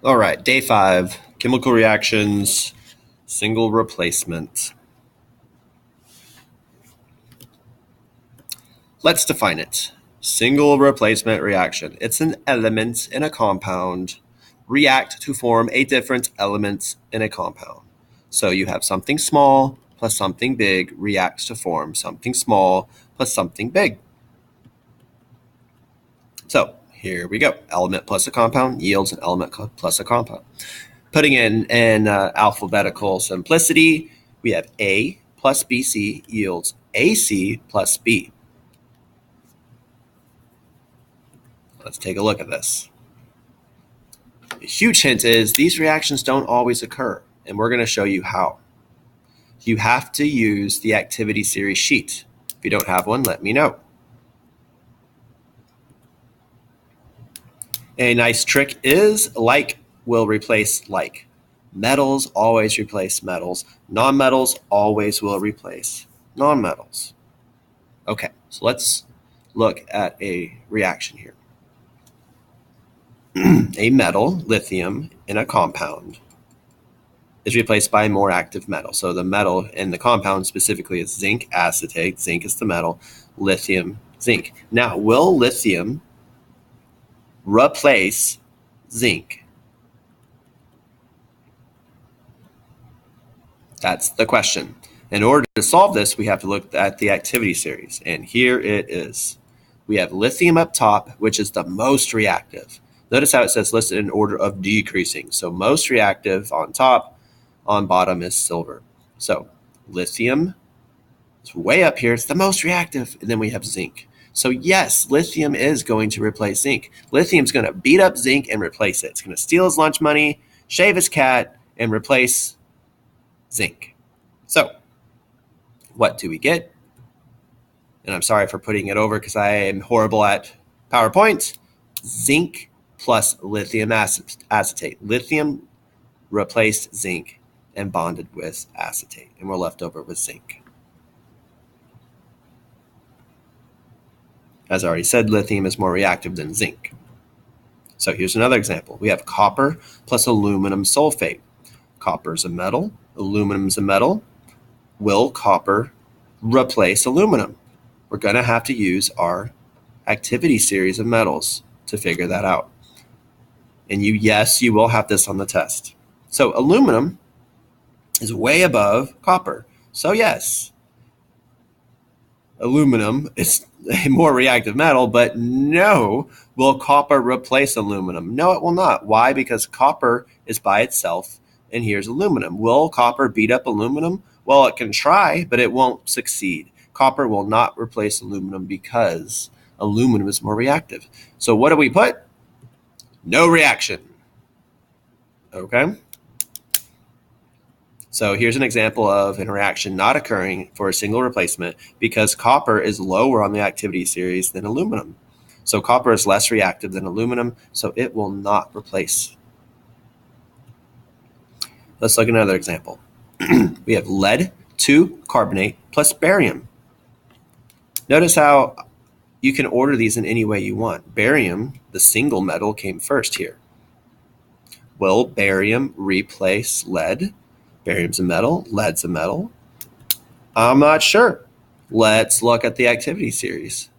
All right, day 5, chemical reactions, single replacement. Let's define it. Single replacement reaction. It's an element in a compound react to form a different element in a compound. So you have something small plus something big reacts to form something small plus something big. So here we go. Element plus a compound yields an element plus a compound. Putting in alphabetical simplicity, we have A plus BC yields AC plus B. Let's take a look at this. A huge hint is these reactions don't always occur, and we're going to show you how. You have to use the activity series sheet. If you don't have one, let me know. A nice trick is like will replace like. Metals always replace metals. Non-metals always will replace non-metals. Okay, so let's look at a reaction here. A metal, lithium, in a compound is replaced by a more active metal. So the metal in the compound specifically is zinc acetate. Zinc is the metal, lithium, zinc. Now, will lithium replace zinc? That's the question. In order to solve this, we have to look at the activity series, and here it is. We have lithium up top, which is the most reactive. Notice how it says listed in order of decreasing. So most reactive on top, on bottom is silver. So lithium is way up here. It's the most reactive. And then we have zinc. So yes, lithium is going to replace zinc. Lithium's going to beat up zinc and replace it. It's going to steal his lunch money, shave his cat, and replace zinc. So what do we get? And I'm sorry for putting it over because I am horrible at PowerPoint. Zinc plus lithium acetate. Lithium replaced zinc and bonded with acetate, and we're left over with zinc. As I already said, lithium is more reactive than zinc. So here's another example. We have copper plus aluminum sulfate. Copper is a metal, aluminum is a metal. Will copper replace aluminum? We're going to have to use our activity series of metals to figure that out. And yes, you will have this on the test. So aluminum is way above copper. So yes, aluminum is a more reactive metal, but no, will copper replace aluminum? No, it will not. Why? Because copper is by itself, and here's aluminum. Will copper beat up aluminum? Well, it can try, but it won't succeed. Copper will not replace aluminum because aluminum is more reactive. So what do we put? No reaction. Okay? So here's an example of an reaction not occurring for a single replacement because copper is lower on the activity series than aluminum. So copper is less reactive than aluminum, so it will not replace. Let's look at another example. We have lead 2 carbonate plus barium. Notice how you can order these in any way you want. Barium, the single metal, came first here. Will barium replace lead? Barium's a metal, lead's a metal. I'm not sure. Let's look at the activity series.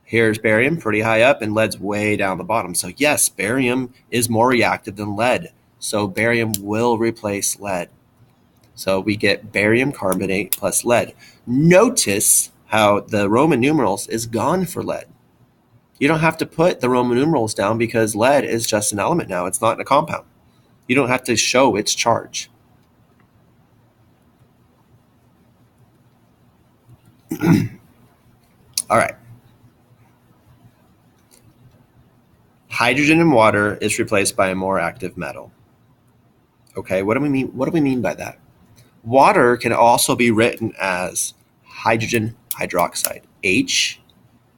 Here's barium pretty high up and lead's way down the bottom. So yes, barium is more reactive than lead. So barium will replace lead. So we get barium carbonate plus lead. Notice how the Roman numerals is gone for lead. You don't have to put the Roman numerals down because lead is just an element now. It's not in a compound. You don't have to show its charge. All right. Hydrogen in water is replaced by a more active metal. Okay, what do we mean? What do we mean by that? Water can also be written as hydrogen hydroxide, H,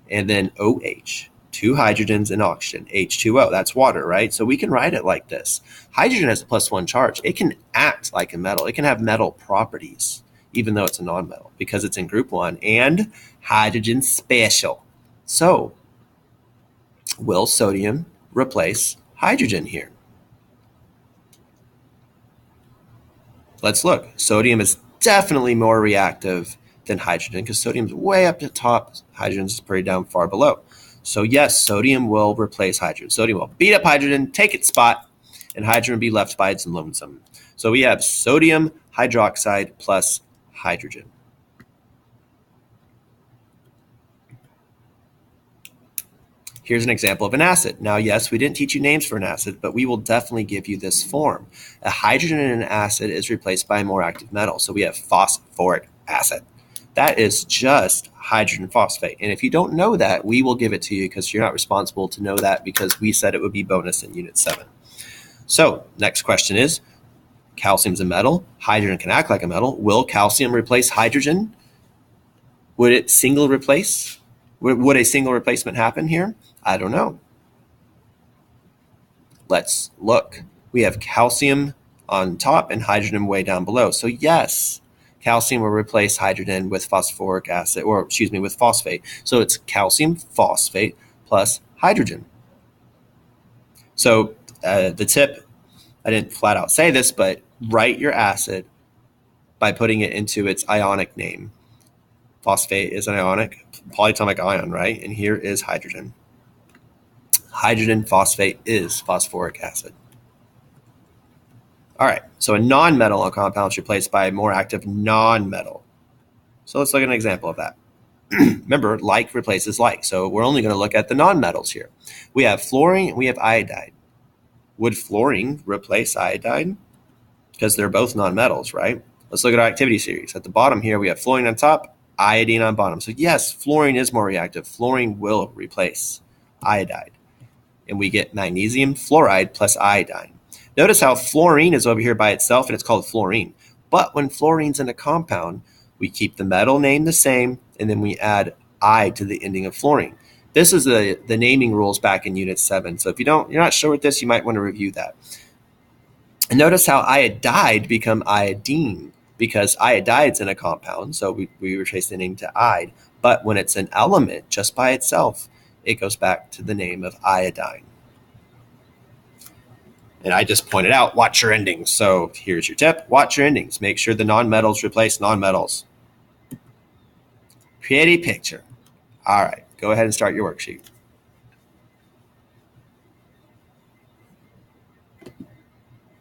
and then OH. 2 hydrogens and oxygen, H2O. That's water, right? So we can write it like this. Hydrogen has a +1 charge. It can act like a metal. It can have metal properties, even though it's a nonmetal, because it's in group 1 and hydrogen special. So will sodium replace hydrogen here? Let's look. Sodium is definitely more reactive than hydrogen because sodium's way up at the top. Hydrogen's pretty down far below. So yes, sodium will replace hydrogen. Sodium will beat up hydrogen, take its spot, and hydrogen will be left by its lonesome. So we have sodium hydroxide plus hydrogen. Here's an example of an acid. Now, yes, we didn't teach you names for an acid, but we will definitely give you this form. A hydrogen in an acid is replaced by a more active metal. So we have phosphoric acid. That is just hydrogen phosphate. And if you don't know that, we will give it to you because you're not responsible to know that because we said it would be bonus in Unit 7. So next question is, calcium's a metal. Hydrogen can act like a metal. Will calcium replace hydrogen? Would it single replace? Would a single replacement happen here? I don't know. Let's look. We have calcium on top and hydrogen way down below. So yes, calcium will replace hydrogen with phosphoric acid, or excuse me, with phosphate. So it's calcium phosphate plus hydrogen. So the tip, I didn't flat out say this, but write your acid by putting it into its ionic name. Phosphate is an ionic polyatomic ion, right? And here is hydrogen. Hydrogen phosphate is phosphoric acid. All right, so a non-metal compound is replaced by a more active non-metal. So let's look at an example of that. Remember, like replaces like, so we're only going to look at the non-metals here. We have fluorine and we have iodide. Would fluorine replace iodide? Because they're both non-metals, right? Let's look at our activity series. At the bottom here, we have fluorine on top, iodine on bottom. So yes, fluorine is more reactive. Fluorine will replace iodide. And we get magnesium fluoride plus iodine. Notice how fluorine is over here by itself and it's called fluorine. But when fluorine's in a compound, we keep the metal name the same and then we add I to the ending of fluorine. This is the naming rules back in Unit 7. So if you're not sure with this, you might want to review that. And notice how iodide become iodine because iodide's in a compound. So we retrace the name to ide. But when it's an element just by itself, it goes back to the name of iodine. And I just pointed out, watch your endings. So here's your tip, watch your endings. Make sure the non-metals replace non-metals. Pretty picture. All right, go ahead and start your worksheet.